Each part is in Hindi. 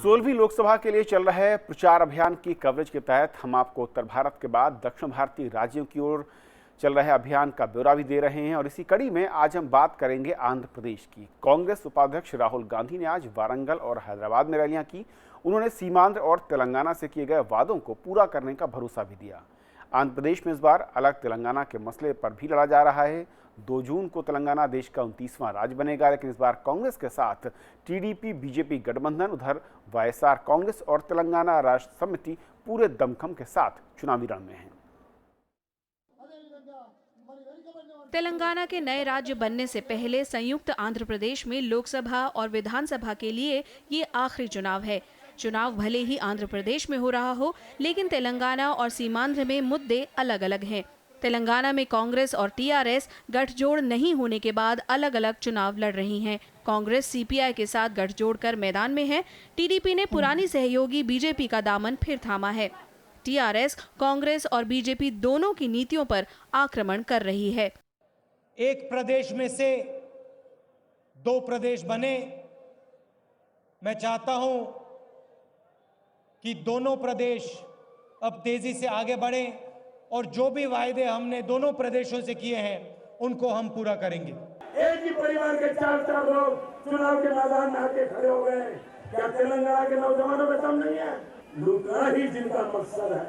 16वीं लोकसभा के लिए चल रहे प्रचार अभियान की कवरेज के तहत हम आपको उत्तर भारत के बाद दक्षिण भारतीय राज्यों की ओर चल रहे अभियान का ब्यौरा भी दे रहे हैं। और इसी कड़ी में आज हम बात करेंगे आंध्र प्रदेश की। कांग्रेस उपाध्यक्ष राहुल गांधी ने आज वारंगल और हैदराबाद में रैलियां की। उन्होंने सीमांध्र और तेलंगाना से किए गए वादों को पूरा करने का भरोसा भी दिया। आंध्र प्रदेश में इस बार अलग तेलंगाना के मसले पर भी लड़ा जा रहा है। 2 जून को तेलंगाना देश का 29वां राज्य बनेगा, लेकिन इस बार कांग्रेस के साथ टीडीपी बीजेपी गठबंधन, उधर वाईएसआर कांग्रेस और तेलंगाना राष्ट्र समिति पूरे दमखम के साथ चुनावी रण में हैं। तेलंगाना के नए राज्य बनने से पहले संयुक्त आंध्र प्रदेश में लोकसभा और विधानसभा के लिए ये आखिरी चुनाव है। चुनाव भले ही आंध्र प्रदेश में हो रहा हो, लेकिन तेलंगाना और सीमांध्र में मुद्दे अलग अलग हैं। तेलंगाना में कांग्रेस और टीआरएस गठजोड़ नहीं होने के बाद अलग अलग चुनाव लड़ रही हैं। कांग्रेस सीपीआई के साथ गठजोड़ कर मैदान में है। टीडीपी ने पुरानी सहयोगी बीजेपी का दामन फिर थामा है। टीआरएस कांग्रेस और बीजेपी दोनों की नीतियों पर आक्रमण कर रही है। एक प्रदेश में से 2 प्रदेश बने। मैं चाहता हूं कि दोनों प्रदेश अब तेजी से आगे बढ़ें और जो भी वायदे हमने दोनों प्रदेशों से किए हैं उनको हम पूरा करेंगे। एक ही परिवार के 4 लोग चुनाव के मैदान में आके खड़े हो गए। क्या तेलंगाना के नौजवानों में दम नहीं है? लूटना ही जिनका मकसद है।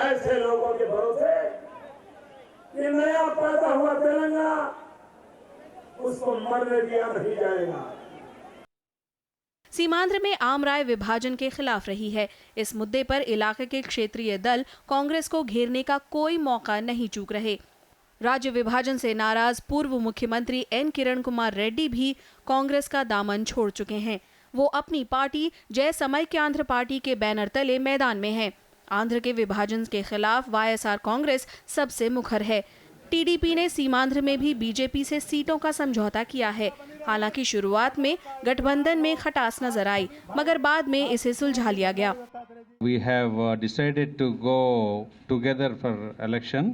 ऐसे लोगों के भरोसे ये नया पैदा हुआ तेलंगाना, उसको मरने दिया नहीं जाएगा। सीमांध्र में आम राय विभाजन के खिलाफ रही है। इस मुद्दे पर इलाके के क्षेत्रीय दल कांग्रेस को घेरने का कोई मौका नहीं चूक रहे। राज्य विभाजन से नाराज पूर्व मुख्यमंत्री एन किरण कुमार रेड्डी भी कांग्रेस का दामन छोड़ चुके हैं। वो अपनी पार्टी जय समाक्यांध्र पार्टी के बैनर तले मैदान में हैं। आंध्र के विभाजन के खिलाफ वाईएसआर कांग्रेस सबसे मुखर है। टीडीपी ने सीमांध्र में भी बीजेपी से सीटों का समझौता किया है। हालांकि शुरुआत में गठबंधन में खटास नजर आई, मगर बाद में इसे सुलझा लिया गया। We have decided to go together for election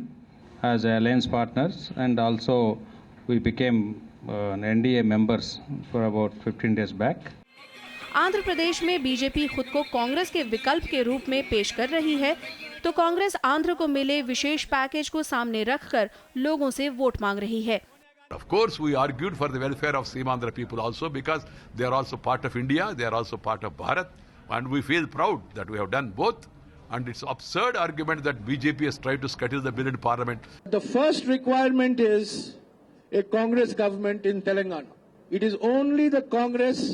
as alliance partners, and also we became NDA members for about 15 days back. Andhra Pradesh में बीजेपी खुद को कांग्रेस के विकल्प के रूप में पेश कर रही है, तो कांग्रेस आंध्र को मिले विशेष पैकेज को सामने रखकर लोगों से वोट मांग रही है। Of course, we argued for the welfare of Simandhra people also, because they are also part of India, they are also part of Bharat, and we feel proud that we have done both. And it's absurd argument that BJP has tried to scuttle the bill in Parliament. The first requirement is a Congress government in Telangana. It is only the Congress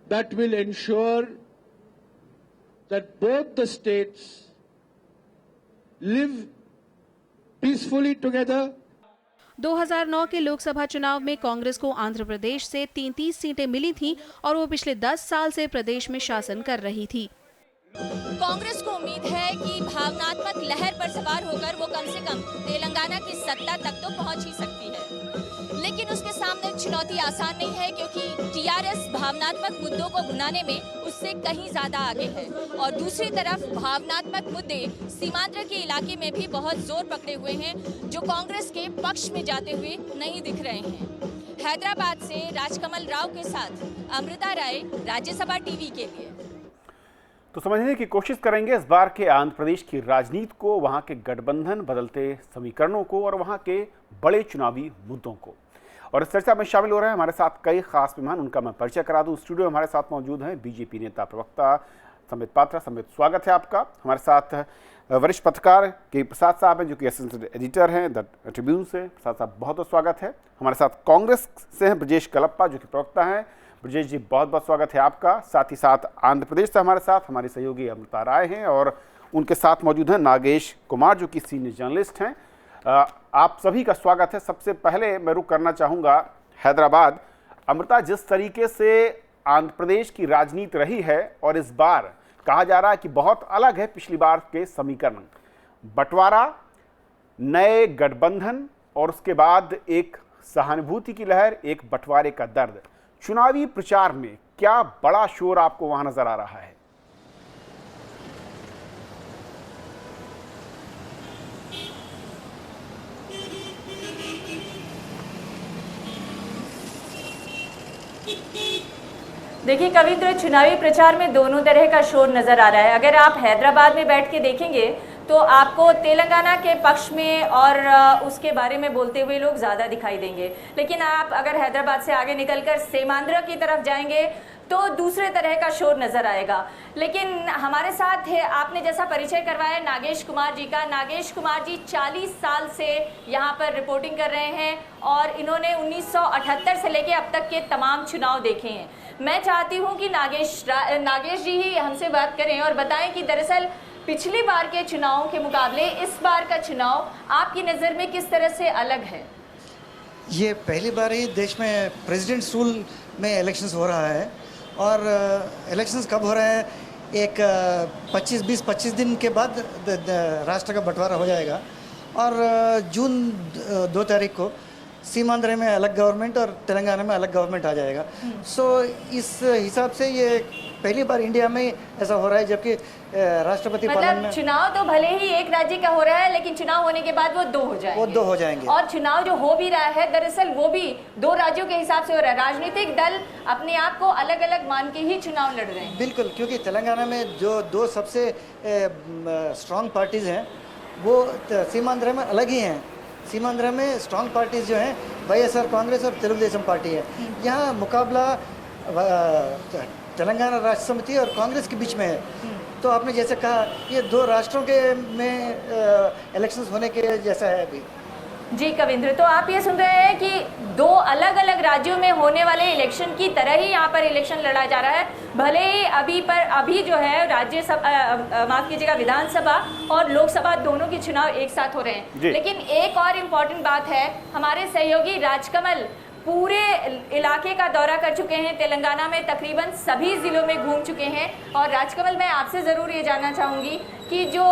that will ensure that both the states live peacefully together. 2009 के लोकसभा चुनाव में कांग्रेस को आंध्र प्रदेश से 33 सीटें मिली थीं और वो पिछले 10 साल से प्रदेश में शासन कर रही थी। कांग्रेस को उम्मीद है कि भावनात्मक लहर पर सवार होकर वो कम से कम तेलंगाना की सत्ता तक तो पहुंच ही सकती है, लेकिन उसके सामने चुनौती आसान नहीं है, क्योंकि टीआरएस भावनात्मक मुद्दों को भुनाने में उससे कहीं ज्यादा आगे है। और दूसरी तरफ भावनात्मक मुद्दे सीमांध्र के इलाके में भी बहुत जोर पकड़े हुए हैं, जो कांग्रेस के पक्ष में जाते हुए नहीं दिख रहे हैं। हैदराबाद से राजकमल राव के साथ अमृता राय, राज्यसभा टीवी के लिए। तो समझने की कोशिश करेंगे इस बार के आंध्र प्रदेश की राजनीति को, वहां के गठबंधन, बदलते समीकरणों को और वहां के बड़े चुनावी मुद्दों को। और इस चर्चा में शामिल हो रहे हैं हमारे साथ कई खास मेहमान। उनका मैं परिचय करा दूं। स्टूडियो में हमारे साथ मौजूद हैं बीजेपी नेता प्रवक्ता संबित पात्रा। संबित, स्वागत है आपका। हमारे साथ वरिष्ठ पत्रकार के प्रसाद साहब हैं, जो कि असिस्टेंट एडिटर हैं द ट्रिब्यून से। प्रसाद साहब, बहुत बहुत स्वागत है। हमारे साथ कांग्रेस से हैं ब्रजेश कलप्पा, जो कि प्रवक्ता हैं। ब्रजेश जी, बहुत बहुत स्वागत है आपका। साथ ही साथ आंध्र प्रदेश से हमारे साथ हमारी सहयोगी अमृता राय हैं और उनके साथ मौजूद हैं नागेश कुमार, जो कि सीनियर जर्नलिस्ट हैं। आप सभी का स्वागत है। सबसे पहले मैं रुख करना चाहूँगा हैदराबाद। अमृता, जिस तरीके से आंध्र प्रदेश की राजनीति रही है और इस बार कहा जा रहा है कि बहुत अलग है पिछली बार के समीकरण, बंटवारा, नए गठबंधन और उसके बाद एक सहानुभूति की लहर, एक बंटवारे का दर्द। चुनावी प्रचार में क्या बड़ा शोर आपको वहां नजर आ रहा है? देखिए कविंद्र, चुनावी प्रचार में दोनों तरह का शोर नजर आ रहा है। अगर आप हैदराबाद में बैठ के देखेंगे तो आपको तेलंगाना के पक्ष में और उसके बारे में बोलते हुए लोग ज़्यादा दिखाई देंगे, लेकिन आप अगर हैदराबाद से आगे निकलकर सीमांध्र की तरफ जाएंगे तो दूसरे तरह का शोर नजर आएगा। लेकिन हमारे साथ है, आपने जैसा परिचय करवाया नागेश कुमार जी का। नागेश कुमार जी 40 साल से यहाँ पर रिपोर्टिंग कर रहे हैं और इन्होंने 1978 से लेके अब तक के तमाम चुनाव देखे हैं। मैं चाहती हूँ कि नागेश जी ही हमसे बात करें और बताएं कि दरअसल पिछली बार के चुनावों के मुकाबले इस बार का चुनाव आपकी नज़र में किस तरह से अलग है? ये पहली बार ही देश में प्रेसिडेंट्स रूल में इलेक्शंस हो रहा है और इलेक्शंस कब हो रहे हैं, एक 25 दिन के बाद राष्ट्र का बंटवारा हो जाएगा और जून 2 तारीख को सीमांध्र में अलग गवर्नमेंट और तेलंगाना में अलग गवर्नमेंट आ जाएगा। सो इस हिसाब से ये पहली बार इंडिया में ऐसा हो रहा है, जबकि राष्ट्रपति पालन में चुनाव तो भले ही एक राज्य का हो रहा है लेकिन चुनाव होने के बाद वो दो हो जाएंगे और चुनाव जो हो भी रहा है दरअसल वो भी 2 राज्यों के हिसाब से हो रहा है। राजनीतिक दल अपने आप को अलग अलग मान के ही चुनाव लड़ रहे हैं। बिल्कुल, क्योंकि तेलंगाना में जो 2 सबसे स्ट्रॉन्ग पार्टीज हैं वो सीमांध्र में अलग ही हैं। सीमांध्र में स्ट्रॉन्ग पार्टीज जो हैं वाईएसआर कांग्रेस और तेलुगुदेशम पार्टी है। यहाँ मुकाबला तेलंगाना राष्ट्र समिति और कांग्रेस के बीच में है। तो आपने जैसे कहा ये 2 राष्ट्रों के में इलेक्शंस होने के जैसा है अभी। जी कविंद्र, तो आप ये सुन रहे हैं कि 2 अलग अलग राज्यों में होने वाले इलेक्शन की तरह ही यहाँ पर इलेक्शन लड़ा जा रहा है। भले ही अभी जो है राज्यसभा, माफ कीजिएगा, विधानसभा और लोकसभा दोनों के चुनाव एक साथ हो रहे हैं, लेकिन एक और इम्पोर्टेंट बात है, हमारे सहयोगी राजकमल पूरे इलाके का दौरा कर चुके हैं। तेलंगाना में तकरीबन सभी ज़िलों में घूम चुके हैं। और राजकमल, मैं आपसे ज़रूर ये जानना चाहूँगी कि जो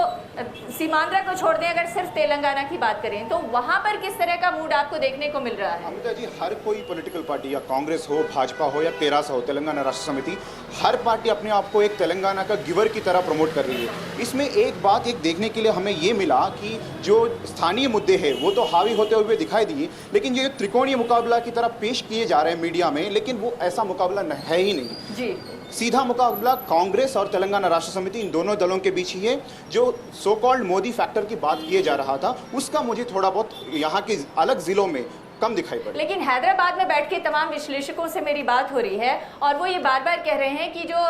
सीमांध्र को छोड़ दें, अगर सिर्फ तेलंगाना की बात करें तो वहाँ पर किस तरह का मूड आपको देखने को मिल रहा है? अमिता जी, हर कोई पॉलिटिकल पार्टी, या कांग्रेस हो, भाजपा हो या तेरास हो, तेलंगाना राष्ट्र समिति, हर पार्टी अपने आप को एक तेलंगाना का गिवर की तरह प्रमोट कर रही है। इसमें एक बात देखने के लिए हमें ये मिला कि जो स्थानीय मुद्दे हैं वो तो हावी होते हुए दिखाई दिए, लेकिन ये त्रिकोणीय मुकाबला की तरह पेश किए जा रहे हैं मीडिया में, लेकिन वो ऐसा मुकाबला है ही नहीं जी। सीधा मुकाबला कांग्रेस और तेलंगाना राष्ट्र समिति, इन दोनों दलों के बीच ही है। जो सो कॉल्ड मोदी फैक्टर की बात किए जा रहा था उसका मुझे थोड़ा बहुत यहाँ के अलग जिलों में कम दिखाई पड़ा। लेकिन हैदराबाद में बैठ के तमाम विश्लेषकों से मेरी बात हो रही है और वो ये बार बार कह रहे हैं कि जो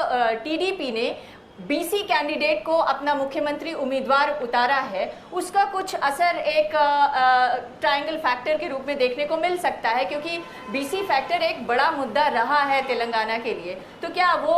टीडीपी ने बीसी कैंडिडेट को अपना मुख्यमंत्री उम्मीदवार उतारा है उसका कुछ असर एक ट्रायंगल फैक्टर के रूप में देखने को मिल सकता है, क्योंकि बीसी फैक्टर एक बड़ा मुद्दा रहा है तेलंगाना के लिए। तो क्या वो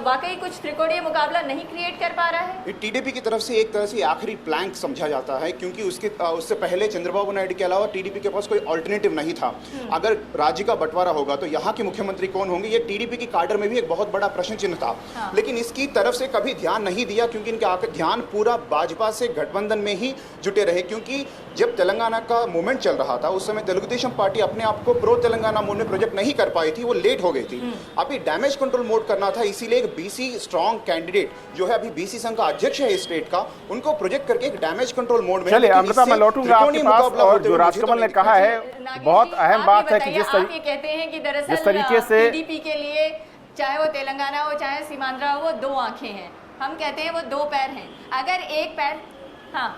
वाकई कुछ त्रिकोणीय मुकाबला नहीं क्रिएट कर पा रहा है? टीडीपी की तरफ से एक तरह से आखिरी प्लैंक समझा जाता है, क्योंकि उससे पहले चंद्रबाबू नायडू के अलावा टीडीपी के पास कोई ऑल्टरनेटिव नहीं था। अगर राज्य का बंटवारा होगा तो यहाँ के मुख्यमंत्री कौन होंगे, ये टीडीपी की काडर में भी एक बहुत बड़ा प्रश्न चिन्ह था। लेकिन इसकी तरफ से कभी ध्यान नहीं दिया, क्योंकि इनके ध्यान पूरा भाजपा से गठबंधन में ही जुटे रहे। क्योंकि जब तेलंगाना का मूवमेंट चल रहा था उस समय तेलुगुदेशम पार्टी अपने आप को प्रो तेलंगाना मोड में प्रोजेक्ट नहीं कर पाई थी, वो लेट हो गई थी। अभी डैमेज कंट्रोल मोड करना था, इसीलिए एक बीसी स्ट्रॉन्ग कैंडिडेट जो है अभी बीसी संघ का अध्यक्ष है स्टेट का, उनको प्रोजेक्ट करके एक डैमेज कंट्रोल मोड में। चलिए अमृता, मैं लौटूंगा आपके पास। और जो राजकमल ने कहा है बहुत अहम बात है कि जिस तरीके से टीडीपी के लिए चाहे वो तेलंगाना हो चाहे सीमांध्र हो, वो 2 आंखें हैं। हम कहते हैं वो 2 पैर हैं। अगर एक पैर, हाँ,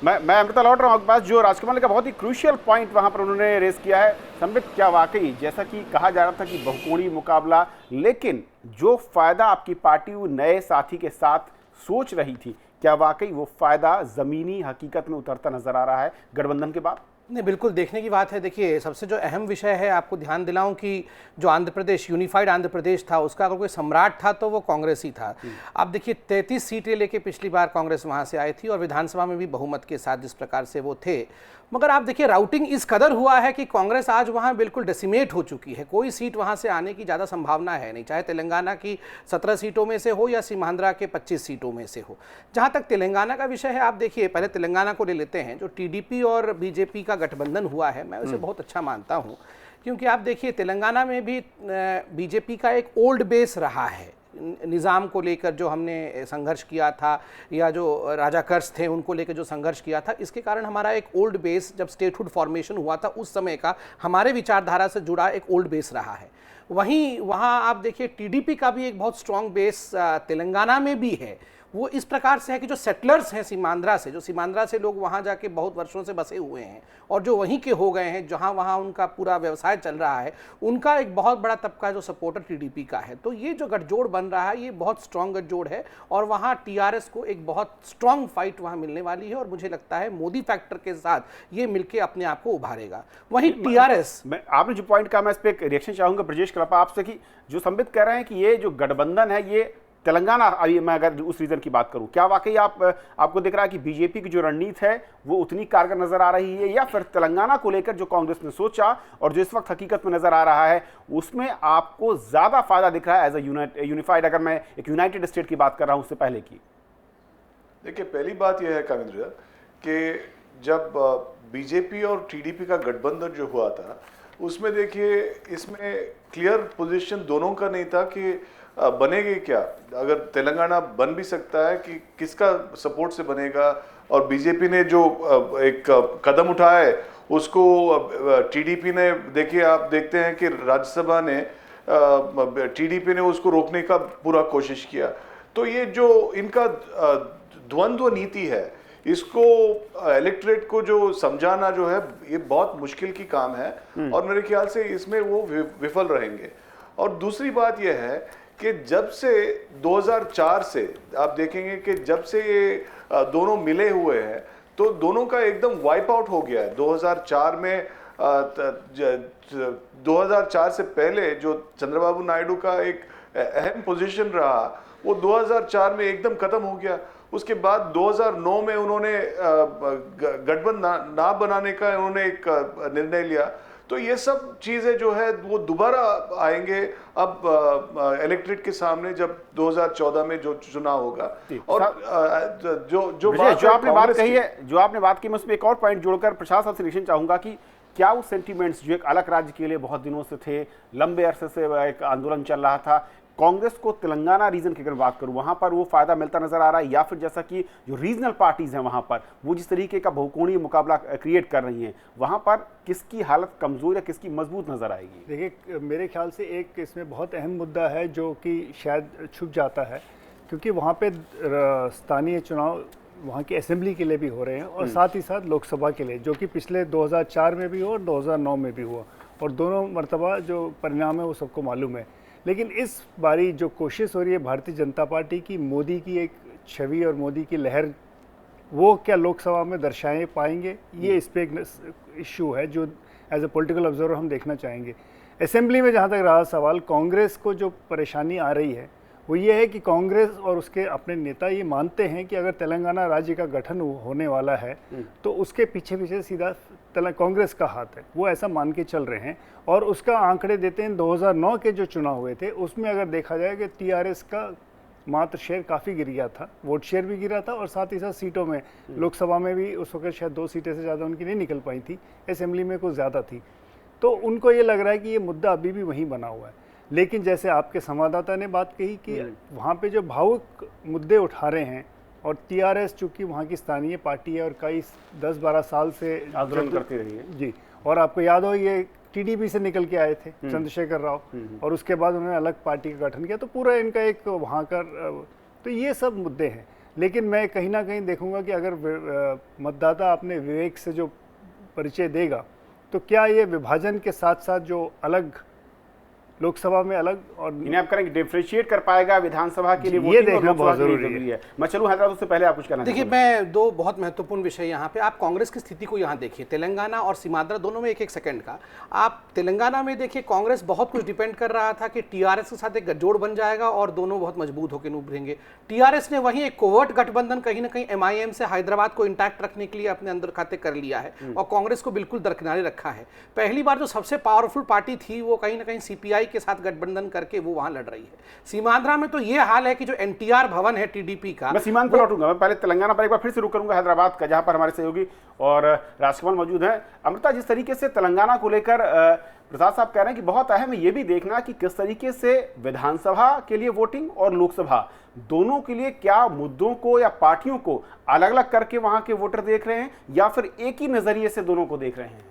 मैं अमृता लौट रहा हूँ आपके पास। जो राजकमल का बहुत ही क्रूशियल पॉइंट वहाँ पर उन्होंने रेस किया है, संबित, क्या वाकई जैसा कि कहा जा रहा था कि बहुकोणीय मुकाबला, लेकिन जो फायदा आपकी पार्टी नए साथी के साथ सोच रही थी, क्या वाकई वो फायदा जमीनी हकीकत में उतरता नजर आ रहा है गठबंधन के बाद? नहीं, बिल्कुल देखने की बात है। देखिए, सबसे जो अहम विषय है, आपको ध्यान दिलाऊं कि जो आंध्र प्रदेश, यूनिफाइड आंध्र प्रदेश था, उसका अगर कोई सम्राट था तो वो कांग्रेस ही था। आप देखिए 33 सीटें लेके पिछली बार कांग्रेस वहाँ से आई थी और विधानसभा में भी बहुमत के साथ जिस प्रकार से वो थे, मगर आप देखिए राउटिंग इस कदर हुआ है कि कांग्रेस आज वहाँ बिल्कुल डेसिमेट हो चुकी है। कोई सीट वहाँ से आने की ज़्यादा संभावना है नहीं, चाहे तेलंगाना की 17 सीटों में से हो या सीमांध्रा के 25 सीटों में से हो। जहाँ तक तेलंगाना का विषय है, आप देखिए, पहले तेलंगाना को ले लेते हैं। जो टीडीपी और बीजेपी का गठबंधन हुआ है, मैं उसे बहुत अच्छा मानता हूँ, क्योंकि आप देखिए तेलंगाना में भी बीजेपी का एक ओल्ड बेस रहा है। निज़ाम को लेकर जो हमने संघर्ष किया था, या जो राजा कर्स थे उनको लेकर जो संघर्ष किया था, इसके कारण हमारा एक ओल्ड बेस, जब स्टेटहुड फॉर्मेशन हुआ था उस समय का हमारे विचारधारा से जुड़ा एक ओल्ड बेस रहा है। वहीं वहाँ आप देखिए टीडीपी का भी एक बहुत स्ट्रॉन्ग बेस तेलंगाना में भी है। वो इस प्रकार से है कि जो सेटलर्स हैं सीमांध्रा से, जो सीमांध्रा से लोग वहाँ जाके बहुत वर्षों से बसे हुए हैं और जो वहीं के हो गए हैं, जहाँ वहाँ उनका पूरा व्यवसाय चल रहा है, उनका एक बहुत बड़ा तबका जो सपोर्टर टीडीपी का है। तो ये जो गठजोड़ बन रहा है ये बहुत स्ट्रॉन्ग गठजोड़ है और वहाँ टीआरएस को एक बहुत स्ट्रॉन्ग फाइट वहाँ मिलने वाली है और मुझे लगता है मोदी फैक्टर के साथ ये मिलकर अपने आप को उभारेगा। वहीं टीआरएस, आपने जो पॉइंट कहा मैं इस पर एक रिएक्शन चाहूंगा ब्रजेश कल्पा आपसे कि जो संबित कह रहे हैं कि ये जो गठबंधन है ये तेलंगाना, अभी मैं अगर उस रीजन की बात करूं, क्या वाकई आपको दिख रहा है कि बीजेपी की जो रणनीति है वो उतनी कारगर नजर आ रही है, या फिर तेलंगाना को लेकर जो कांग्रेस ने सोचा और जो इस वक्त हकीकत में नजर आ रहा है उसमें आपको ज्यादा फायदा दिख रहा है एज ए यूनिफाइड, अगर मैं एक यूनाइटेड स्टेट की बात कर रहा हूं उससे पहले की? देखिए, पहली बात यह है काविंद्र कि जब बीजेपी और टीडीपी का गठबंधन जो हुआ था उसमें देखिए इसमें क्लियर पोजीशन दोनों का नहीं था कि बनेगी क्या। अगर तेलंगाना बन भी सकता है कि किसका सपोर्ट से बनेगा, और बीजेपी ने जो एक कदम उठाया है उसको टीडीपी ने, देखिए आप देखते हैं कि राज्यसभा ने टीडीपी ने उसको रोकने का पूरा कोशिश किया। तो ये जो इनका द्वंद्व नीति है इसको इलेक्टोरेट को जो समझाना जो है ये बहुत मुश्किल की काम है और मेरे ख्याल से इसमें वो विफल रहेंगे। और दूसरी बात यह है कि जब से 2004 से आप देखेंगे कि जब से ये दोनों मिले हुए हैं तो दोनों का एकदम वाइप आउट हो गया है। 2004 में 2004 से पहले जो चंद्रबाबू नायडू का एक अहम पोजीशन रहा वो 2004 में एकदम खत्म हो गया। उसके बाद 2009 में उन्होंने गठबंधन ना बनाने का उन्होंने एक निर्णय लिया। तो ये सब चीजें जो है वो दोबारा आएंगे अब इलेक्टोरेट के सामने जब 2014 में जो चुनाव होगा। और जो आपने बात कही है, जो आपने बात की मैं उसमें एक और पॉइंट जोड़कर प्रशांत साहब से निरीक्षण चाहूंगा कि क्या वो सेंटीमेंट्स जो एक अलग राज्य के लिए बहुत दिनों से थे, लंबे अरसे से एक आंदोलन चल रहा था, कांग्रेस को तेलंगाना रीजन की अगर बात करूं वहां पर वो फायदा मिलता नजर आ रहा है, या फिर जैसा कि जो रीजनल पार्टीज हैं वहां पर वो जिस तरीके का बहुकोणीय मुकाबला क्रिएट कर रही हैं, वहां पर किसकी हालत कमजोर या किसकी मजबूत नजर आएगी? देखिए, मेरे ख्याल से एक इसमें बहुत अहम मुद्दा है जो कि शायद छुप जाता है, क्योंकि वहाँ पे स्थानीय चुनाव वहाँ की असेंबली के लिए भी हो रहे हैं और साथ ही साथ लोकसभा के लिए, जो कि पिछले 2004 में भी हुआ और 2009 में भी हुआ, और दोनों मरतबा जो परिणाम है वो सबको मालूम है। लेकिन इस बारी जो कोशिश हो रही है भारतीय जनता पार्टी की, मोदी की एक छवि और मोदी की लहर, वो क्या लोकसभा में दर्शाए पाएंगे, ये इस पर एक इशू है जो एज ए पॉलिटिकल ऑब्जर्वर हम देखना चाहेंगे। असेंबली में जहाँ तक रहा सवाल, कांग्रेस को जो परेशानी आ रही है वो ये है कि कांग्रेस और उसके अपने नेता ये मानते हैं कि अगर तेलंगाना राज्य का गठन होने वाला है तो उसके पीछे पीछे सीधा कांग्रेस का हाथ है, वो ऐसा मान के चल रहे हैं। और उसका आंकड़े देते हैं 2009 के जो चुनाव हुए थे उसमें अगर देखा जाए कि टीआरएस का मात्र शेयर काफ़ी गिर गया था, वोट शेयर भी गिरा था और साथ ही साथ सीटों में, लोकसभा में भी उस वक्त शायद 2 सीटें से ज़्यादा उनकी नहीं निकल पाई थी, असेंबली में कुछ ज़्यादा थी। तो उनको ये लग रहा है कि ये मुद्दा अभी भी वहीं बना हुआ है। लेकिन जैसे आपके संवाददाता ने बात कही कि वहाँ पे जो भावुक मुद्दे उठा रहे हैं, और टीआरएस चूँकि वहाँ की स्थानीय पार्टी है और कई 10-12 साल से आंदोलन करती रही है जी, और आपको याद हो ये टीडीपी से निकल के आए थे चंद्रशेखर राव, और उसके बाद उन्होंने अलग पार्टी का गठन किया, तो पूरा इनका एक वहाँ का, तो ये सब मुद्दे हैं। लेकिन मैं कहीं ना कहीं देखूंगा कि अगर मतदाता अपने विवेक से जो परिचय देगा तो क्या ये विभाजन के साथ साथ जो अलग लोकसभा में अलग और इन्हें आप करेंगे डिफरेंशिएट कर पाएगा विधानसभा के लिए, ये देखना बहुत जरूरी है। मैं चलूं हैदराबाद, उससे पहले आप कुछ कहना देखिए, मैं 2 बहुत महत्वपूर्ण विषय यहाँ पे, आप कांग्रेस की स्थिति को यहाँ देखिए, तेलंगाना और सीमांध्र दोनों में 1-1 सेकंड का। आप तेलंगाना में देखिए, कांग्रेस बहुत कुछ डिपेंड कर रहा था कि टीआरएस के साथ एक गठजोड़ बन जाएगा और दोनों बहुत मजबूत होकर उभरेंगे। टीआरएस ने वहीं एक कोवर्ट गठबंधन कहीं ना कहीं एमआईएम से हैदराबाद को इंटैक्ट रखने के लिए अपने अंदर खाते कर लिया है और कांग्रेस को बिल्कुल दरकिनारे रखा है। पहली बार जो सबसे पावरफुल पार्टी थी वो कहीं ना कहीं सीपीआई के साथ गठबंधन करके वो वहां लड़ रही है। सीमांध्रा में तो ये हाल है कि जो एनटीआर भवन है टीडीपी का, मैं सीमांत पर लौटूंगा, मैं पहले तेलंगाना पर एक बार फिर से रुक करूंगा हैदराबाद का, जहां पर हमारे सहयोगी और राजकमल मौजूद हैं। अमृता, जिस तरीके से तेलंगाना को लेकर प्रसाद साहब कह रहे हैं कि बहुत अहम है ये भी देखना कि किस तरीके से विधानसभा के लिए वोटिंग और लोकसभा दोनों के लिए क्या मुद्दों को या पार्टियों को अलग अलग करके वहां के वोटर देख रहे हैं या फिर एक ही नजरिए से दोनों को देख रहे हैं।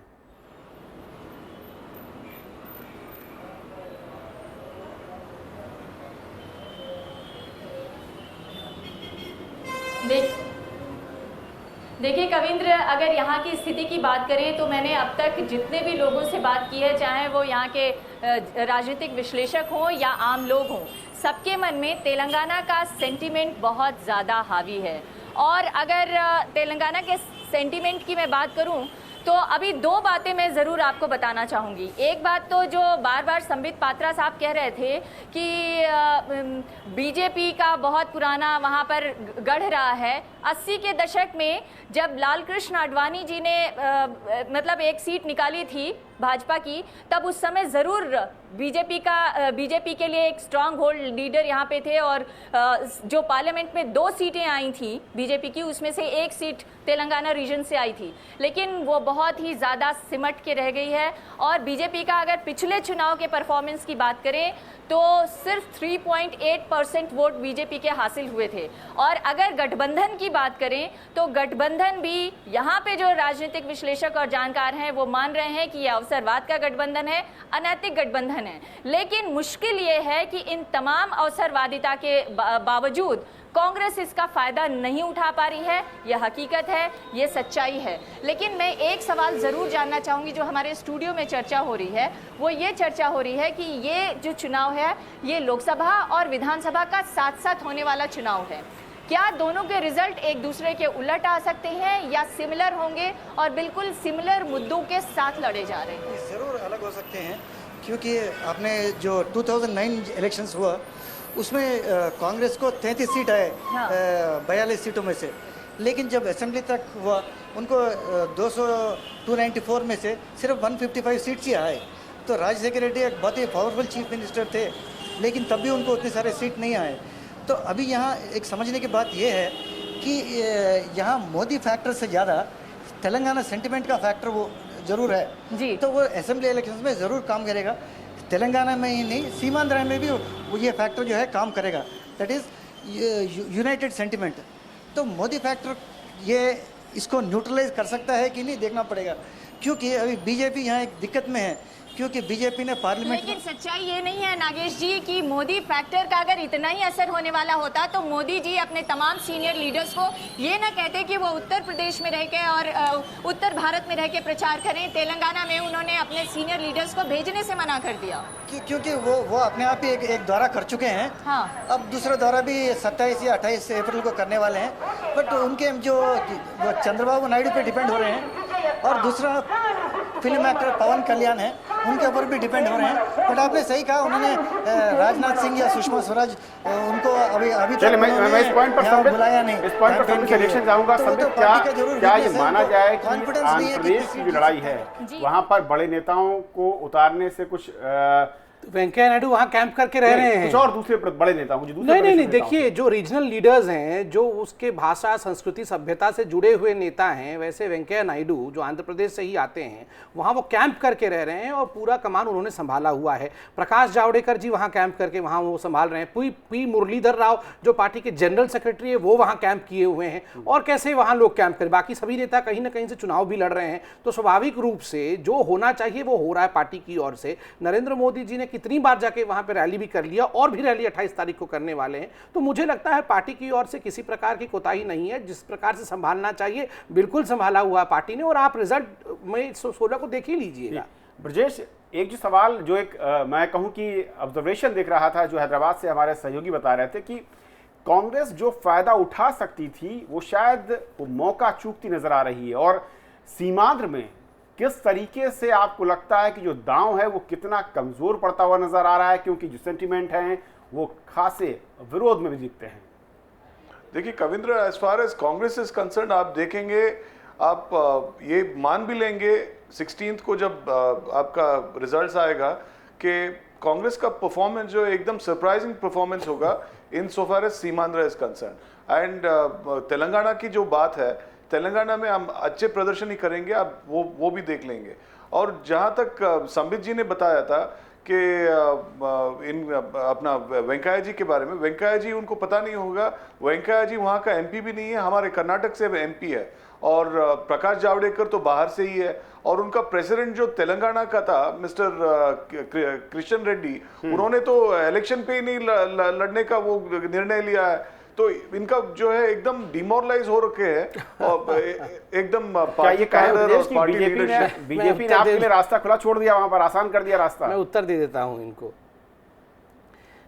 देखिए कविंद्र, अगर यहाँ की स्थिति की बात करें तो मैंने अब तक जितने भी लोगों से बात की है, चाहे वो यहाँ के राजनीतिक विश्लेषक हों या आम लोग हों, सबके मन में तेलंगाना का सेंटीमेंट बहुत ज़्यादा हावी है। और अगर तेलंगाना के सेंटीमेंट की मैं बात करूं तो अभी दो बातें मैं ज़रूर आपको बताना चाहूँगी। एक बात तो जो बार बार संबित पात्रा साहब कह रहे थे कि बीजेपी का बहुत पुराना वहाँ पर गढ़ रहा है। 80 के दशक में जब लाल कृष्ण आडवाणी जी ने मतलब एक सीट निकाली थी भाजपा की, तब उस समय ज़रूर बीजेपी के लिए एक स्ट्रांग होल्ड लीडर यहाँ पे थे और जो पार्लियामेंट में 2 सीटें आई थी बीजेपी की, उसमें से 1 सीट तेलंगाना रीजन से आई थी, लेकिन वो बहुत ही ज़्यादा सिमट के रह गई है। और बीजेपी का अगर पिछले चुनाव के परफॉर्मेंस की बात करें तो सिर्फ 3.8% वोट बीजेपी के हासिल हुए थे। और अगर गठबंधन की बात करें तो गठबंधन भी, यहाँ पे जो राजनीतिक विश्लेषक और जानकार हैं वो मान रहे हैं कि यह अवसरवाद का गठबंधन है, अनैतिक गठबंधन है। लेकिन मुश्किल ये है कि इन तमाम अवसरवादिता के बावजूद कांग्रेस इसका फायदा नहीं उठा पा रही है। यह हकीकत है, ये सच्चाई है। लेकिन मैं एक सवाल ज़रूर जानना चाहूँगी, जो हमारे स्टूडियो में चर्चा हो रही है, वो ये चर्चा हो रही है कि ये जो चुनाव है ये लोकसभा और विधानसभा का साथ साथ होने वाला चुनाव है। क्या दोनों के रिजल्ट एक दूसरे के उलट आ सकते हैं या सिमिलर होंगे और बिल्कुल सिमिलर मुद्दों के साथ लड़े जा रहे हैं? ज़रूर अलग हो सकते हैं, क्योंकि आपने जो 2009 इलेक्शंस हुआ उसमें कांग्रेस को 33 सीट आए 42 सीटों में से, लेकिन जब असेंबली तक हुआ उनको 294 में से सिर्फ 155 सीट्स ही आए। तो राजशेखर रेड्डी एक बहुत ही पावरफुल चीफ मिनिस्टर थे, लेकिन तब भी उनको उतने सारे सीट नहीं आए। तो अभी यहाँ एक समझने की बात यह है कि यहाँ मोदी फैक्टर से ज़्यादा तेलंगाना सेंटिमेंट का फैक्टर वो ज़रूर है जी। तो वो असेंबली इलेक्शंस में ज़रूर काम करेगा। तेलंगाना में ही नहीं, सीमांध्र में भी वो ये फैक्टर जो है काम करेगा, दैट इज़ यूनाइटेड सेंटिमेंट। तो मोदी फैक्टर ये इसको न्यूट्रलाइज कर सकता है कि नहीं, देखना पड़ेगा, क्योंकि अभी बीजेपी यहाँ एक दिक्कत में है, क्योंकि बीजेपी ने पार्लियामेंट। लेकिन सच्चाई ये नहीं है नागेश जी कि मोदी फैक्टर का अगर इतना ही असर होने वाला होता तो मोदी जी अपने तमाम सीनियर लीडर्स को ये ना कहते कि वो उत्तर प्रदेश में रह के और उत्तर भारत में रह के प्रचार करें। तेलंगाना में उन्होंने अपने सीनियर लीडर्स को भेजने से मना कर दिया, क्योंकि वो अपने आप ही एक दौरा कर चुके हैं। हाँ। अब दूसरा दौरा भी 27 या 28 अप्रैल को करने वाले हैं, बट उनके जो चंद्रबाबू नायडू पे डिपेंड हो रहे हैं, और दूसरा फिल्म एक्टर पवन कल्याण है, उनके ऊपर भी डिपेंड हो रहे हैं। बट आपने सही कहा, उन्होंने राजनाथ सिंह या सुषमा स्वराज उनको अभी तक मैं इस पॉइंट पर बुलाया नहीं। इस पॉइंट पर संबित रिएक्शन चाहूंगा। संबित, क्या ये माना जाए कि आंध्र प्रदेश की जो लड़ाई है वहां पर बड़े नेताओं को उतारने से कुछ वेंकैया नायडू वहां कैंप करके रह रहे हैं, कुछ और दूसरे बड़े नेता मुझे नहीं देखिए, जो रीजनल लीडर्स हैं, जो उसके भाषा, संस्कृति, सभ्यता से जुड़े हुए नेता हैं, वैसे वेंकैया नायडू जो आंध्र प्रदेश से ही आते हैं वहां वो कैंप करके रह रहे हैं और पूरा कमान उन्होंने संभाला हुआ है। प्रकाश जावड़ेकर जी वहां कैंप करके वहां वो संभाल रहे हैं। पी मुरलीधर राव जो पार्टी के जनरल सेक्रेटरी है वो वहां कैंप किए हुए हैं। और कैसे वहां लोग कैंप करें, बाकी सभी नेता कहीं ना कहीं से चुनाव भी लड़ रहे हैं। तो स्वाभाविक रूप से जो होना चाहिए वो हो रहा है पार्टी की ओर से। नरेंद्र मोदी जी ने कितनी बार जाके वहां पे रैली भी कर लिया और भी रैली 28 तारीख को करने वाले हैं। तो मुझे लगता है पार्टी की ओर से किसी प्रकार की कोताही नहीं है, जिस प्रकार से संभालना चाहिए बिल्कुल संभाला हुआ पार्टी ने। और आप रिजल्ट में 16 को देख ही लीजिएगा। ब्रजेश, एक जो सवाल जो एक मैं कहूं कि ऑब्जर्वेशन देख रहा था, जो हैदराबाद से हमारे सहयोगी बता रहे थे कि कांग्रेस जो फायदा उठा सकती थी वो शायद वो मौका चूकती नजर आ रही है। और सीमांध्र में किस तरीके से आपको लगता है कि जो दांव है वो कितना कमजोर पड़ता हुआ नजर आ रहा है, क्योंकि जो सेंटीमेंट हैं वो खासे विरोध में भी दिखते हैं? देखिए Kavindra, as far as Congress is concern, आप देखेंगे, आप ये मान भी लेंगे 16 को जब आपका रिजल्ट्स आएगा कि कांग्रेस का परफॉर्मेंस जो एकदम सरप्राइजिंग परफॉर्मेंस होगा in so far as Seemandhra is concern. And Telangana की जो बात है, तेलंगाना में हम अच्छे प्रदर्शन ही करेंगे, आप वो भी देख लेंगे। और जहां तक संबित जी ने बताया था कि इन अपना वेंकैया जी के बारे में, वेंकैया जी उनको पता नहीं होगा, वेंकैया जी वहाँ का एमपी भी नहीं है, हमारे कर्नाटक से एमपी है, और प्रकाश जावड़ेकर तो बाहर से ही है, और उनका प्रेसिडेंट जो तेलंगाना का था मिस्टर कृष्ण रेड्डी, उन्होंने तो इलेक्शन पे ही नहीं लड़ने का वो निर्णय लिया है। तो इनका जो है एकदम डिमोरलाइज हो रखे हैं और एकदम बीजेपी ने आपके लिए रास्ता खुला छोड़ दिया, वहां पर आसान कर दिया रास्ता। मैं उत्तर दे देता हूं इनको।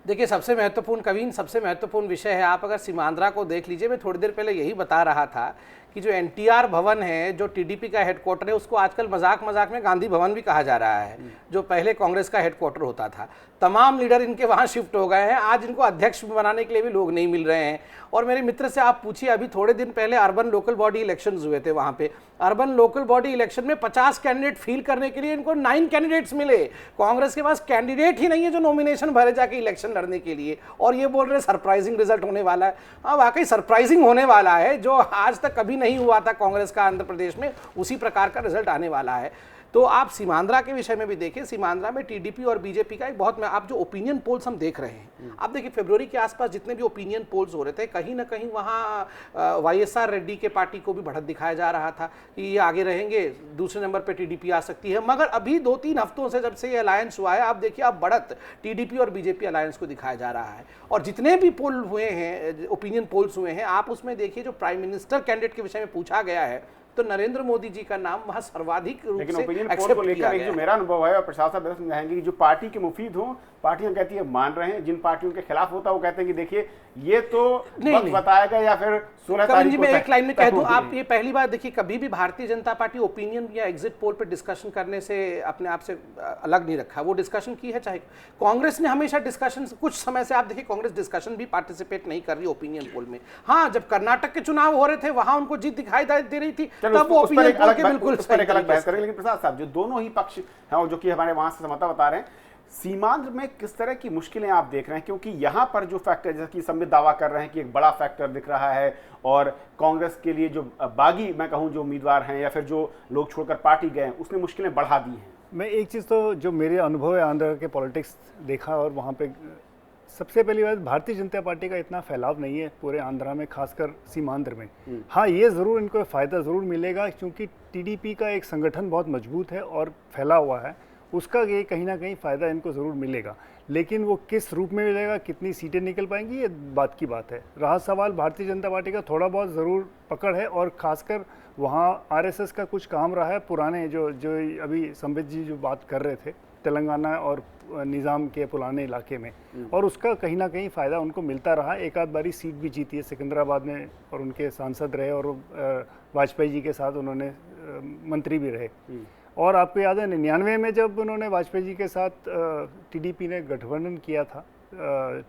देखिए, सबसे महत्वपूर्ण कवीन, सबसे महत्वपूर्ण विषय है, आप अगर सीमांध्रा को देख लीजिए, मैं थोड़ी देर पहले यही बता रहा था कि जो एनटीआर भवन है, जो टीडीपी का हेडक्वार्टर है, उसको आजकल मजाक मजाक में गांधी भवन भी कहा जा रहा है, जो पहले कांग्रेस का हेडक्वार्टर होता था। तमाम लीडर इनके वहाँ शिफ्ट हो गए हैं, आज इनको अध्यक्ष बनाने के लिए भी लोग नहीं मिल रहे हैं। और मेरे मित्र से आप पूछिए, अभी थोड़े दिन पहले अर्बन लोकल बॉडी इलेक्शंस हुए थे, वहाँ पे अर्बन लोकल बॉडी इलेक्शन में 50 कैंडिडेट फील करने के लिए इनको 9 कैंडिडेट्स मिले। कांग्रेस के पास कैंडिडेट ही नहीं है जो नॉमिनेशन भरे जाके इलेक्शन लड़ने के लिए, और ये बोल रहे सरप्राइजिंग रिजल्ट होने वाला है। हाँ, वाकई सरप्राइजिंग होने वाला है, जो आज तक कभी नहीं हुआ था कांग्रेस का आंध्र प्रदेश में, उसी प्रकार का रिजल्ट आने वाला है। तो आप सीमांध्रा के विषय में भी देखिए, सीमांध्रा में टीडीपी और बीजेपी का एक बहुत, आप जो ओपिनियन पोल्स हम देख रहे हैं, आप देखिए फरवरी के आसपास जितने भी ओपिनियन पोल्स हो रहे थे, कहीं ना कहीं वहाँ वाईएसआर रेड्डी के पार्टी को भी बढ़त दिखाया जा रहा था कि ये आगे रहेंगे, दूसरे नंबर पे टीडीपी आ सकती है। मगर अभी 2-3 हफ्तों से जब से ये अलायंस हुआ है, आप देखिए आप बढ़त टीडीपी और बीजेपी अलायंस को दिखाया जा रहा है। और जितने भी पोल हुए हैं, ओपिनियन पोल्स हुए हैं, आप उसमें देखिए जो प्राइम मिनिस्टर कैंडिडेट के विषय में पूछा गया है, तो नरेंद्र मोदी जी का नाम वहां सर्वाधिक रूप से एक्सेप्ट किया गया है। जो मेरा अनुभव है, और प्रसाद साहब समझाएंगे कि जो पार्टी के मुफीद हो, पार्टियां कहती है मान रहे हैं, जिन पार्टियों के खिलाफ होता है वो कहते हैं कि देखिए ये तो वक्त बताएगा, या फिर 16 तारीख को। मैं एक लाइन में कह दूं, आप ये पहली बार देखिए, कभी भी भारतीय जनता पार्टी ओपिनियन या एग्जिट पोल पे डिस्कशन करने से अपने आप से अलग नहीं रखा, वो डिस्कशन की है। चाहे कांग्रेस ने हमेशा डिस्कशन, कुछ समय से आप देखिए कांग्रेस डिस्कशन भी पार्टिसिपेट नहीं कर रही ओपिनियन पोल में। हाँ, जब कर्नाटक के चुनाव हो रहे थे वहां उनको जीत दिखाई दे रही थी, तब वो ओपिनियन पोल के बिल्कुल एक अलग बहस करेंगे। लेकिन प्रसाद साहब, जो दोनों ही पक्ष हैं, जो कि हमारे वहां से समझौता बता रहे हैं, सीमांध्र में किस तरह की मुश्किलें आप देख रहे हैं? क्योंकि यहाँ पर जो फैक्टर, जैसा कि संबित दावा कर रहे हैं कि एक बड़ा फैक्टर दिख रहा है, और कांग्रेस के लिए जो बागी मैं कहूँ जो उम्मीदवार हैं या फिर जो लोग छोड़कर पार्टी गए हैं, उसने मुश्किलें बढ़ा दी हैं। मैं एक चीज़ तो जो मेरे अनुभव है आंध्र के पॉलिटिक्स देखा, और वहाँ पे सबसे पहली बात, भारतीय जनता पार्टी का इतना फैलाव नहीं है पूरे आंध्रा में, खासकर सीमांध्र में। हाँ, ये ज़रूर इनको फ़ायदा ज़रूर मिलेगा, क्योंकि टीडीपी का एक संगठन बहुत मजबूत है और फैला हुआ है, उसका ये कहीं ना कहीं फ़ायदा इनको ज़रूर मिलेगा। लेकिन वो किस रूप में मिलेगा, कितनी सीटें निकल पाएंगी, ये बात की बात है। रहा सवाल भारतीय जनता पार्टी का, थोड़ा बहुत ज़रूर पकड़ है, और ख़ासकर वहाँ आरएसएस का कुछ काम रहा है पुराने, जो अभी संबित जी जो बात कर रहे थे, तेलंगाना और निज़ाम के पुराने इलाके में, और उसका कहीं ना कहीं फ़ायदा उनको मिलता रहा। एक आध बारी सीट भी जीती है सिकंदराबाद में, और उनके सांसद रहे, और वाजपेयी जी के साथ उन्होंने मंत्री भी रहे। और आपको याद है 99 में जब उन्होंने वाजपेयी जी के साथ टीडीपी ने गठबंधन किया था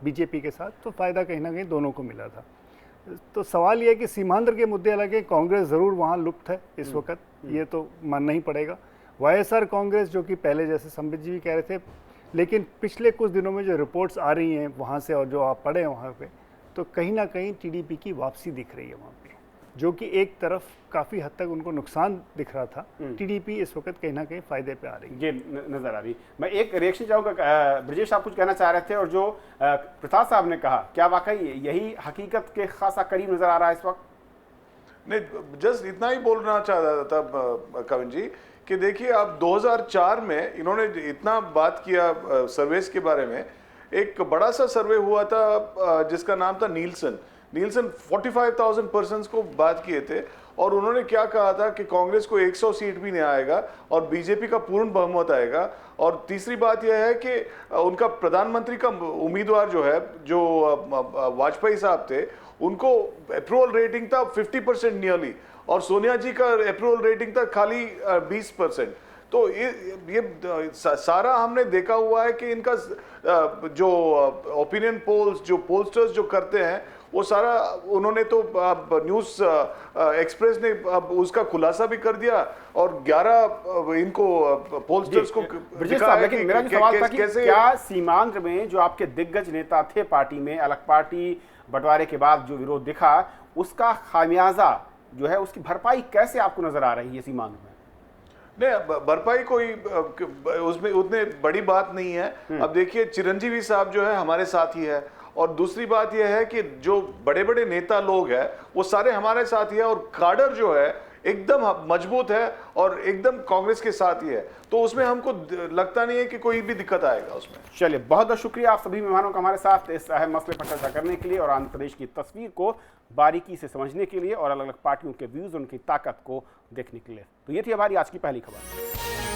बीजेपी के साथ, तो फ़ायदा कहीं ना कहीं दोनों को मिला था। तो सवाल ये है कि सीमांध्र के मुद्दे अलग है, कांग्रेस ज़रूर वहाँ लुप्त है इस वक्त, ये तो मानना ही पड़ेगा। वाईएसआर कांग्रेस, जो कि पहले जैसे संबित जी भी कह रहे थे, लेकिन पिछले कुछ दिनों में जो रिपोर्ट्स आ रही हैं वहाँ से, और जो आप पढ़े हैं वहाँ पे, तो कहीं ना कहीं टीडीपी की वापसी दिख रही है वहाँ पे, जो कि एक तरफ काफ़ी हद तक उनको नुकसान दिख रहा था। टीडीपी इस वक्त कहीं ना कहीं फ़ायदे पे आ रही है, ये नज़र आ रही। मैं एक रिएक्शन चाहूँगा, ब्रजेश आप कुछ कहना चाह रहे थे, और जो प्रसाद साहब ने कहा, क्या वाकई यही हकीकत के खासा करीब नज़र आ रहा है इस वक्त? नहीं, जस्ट इतना ही बोलना चाह रहा था कविन जी कि देखिए, आप 2004 में इन्होंने इतना बात किया सर्वेस के बारे में। एक बड़ा सा सर्वे हुआ था जिसका नाम था नीलसन 45,000 पर्सन्स को बात किए थे, और उन्होंने क्या कहा था कि कांग्रेस को 100 सीट भी नहीं आएगा और बीजेपी का पूर्ण बहुमत आएगा। और तीसरी बात यह है कि उनका प्रधानमंत्री का उम्मीदवार जो है, जो वाजपेयी साहब थे, उनको अप्रूवल रेटिंग था 50% नियरली, और सोनिया जी का अप्रूवल रेटिंग था खाली 20%। तो ये सारा हमने देखा हुआ है कि इनका जो ओपिनियन पोल्स, जो पोलस्टर्स जो करते हैं, वो सारा उन्होंने तो न्यूज़ एक्सप्रेस ने अब उसका खुलासा भी कर दिया, और 11 इनको पोलस्टर्स को दिखाया। लेकिन मेरा जो सवाल था कि क्या सीमांध्र में जो आपके दिग्गज नेता थे पार्टी में, अलग पार्टी बंटवारे के बाद जो विरोध दिखा, उसका खामियाजा जो है, उसकी भरपाई कैसे आपको नजर आ रही है सीमांध्र में? नहीं, भरपाई कोई उसमें उतने बड़ी बात नहीं है। अब देखिए चिरंजीवी साहब जो है हमारे साथ ही है, और दूसरी बात यह है कि जो बड़े बड़े नेता लोग हैं वो सारे हमारे साथ ही है, और काडर जो है एकदम मजबूत है और एकदम कांग्रेस के साथ ही है, तो उसमें हमको लगता नहीं है कि कोई भी दिक्कत आएगा उसमें। चलिए, बहुत बहुत शुक्रिया आप सभी मेहमानों का हमारे साथ इस अहम मसले पर चर्चा करने के लिए और आंध्र प्रदेश की तस्वीर को बारीकी से समझने के लिए और अलग अलग पार्टियों के व्यूज, उनकी ताकत को देखने के लिए। तो ये थी हमारी आज की पहली खबर।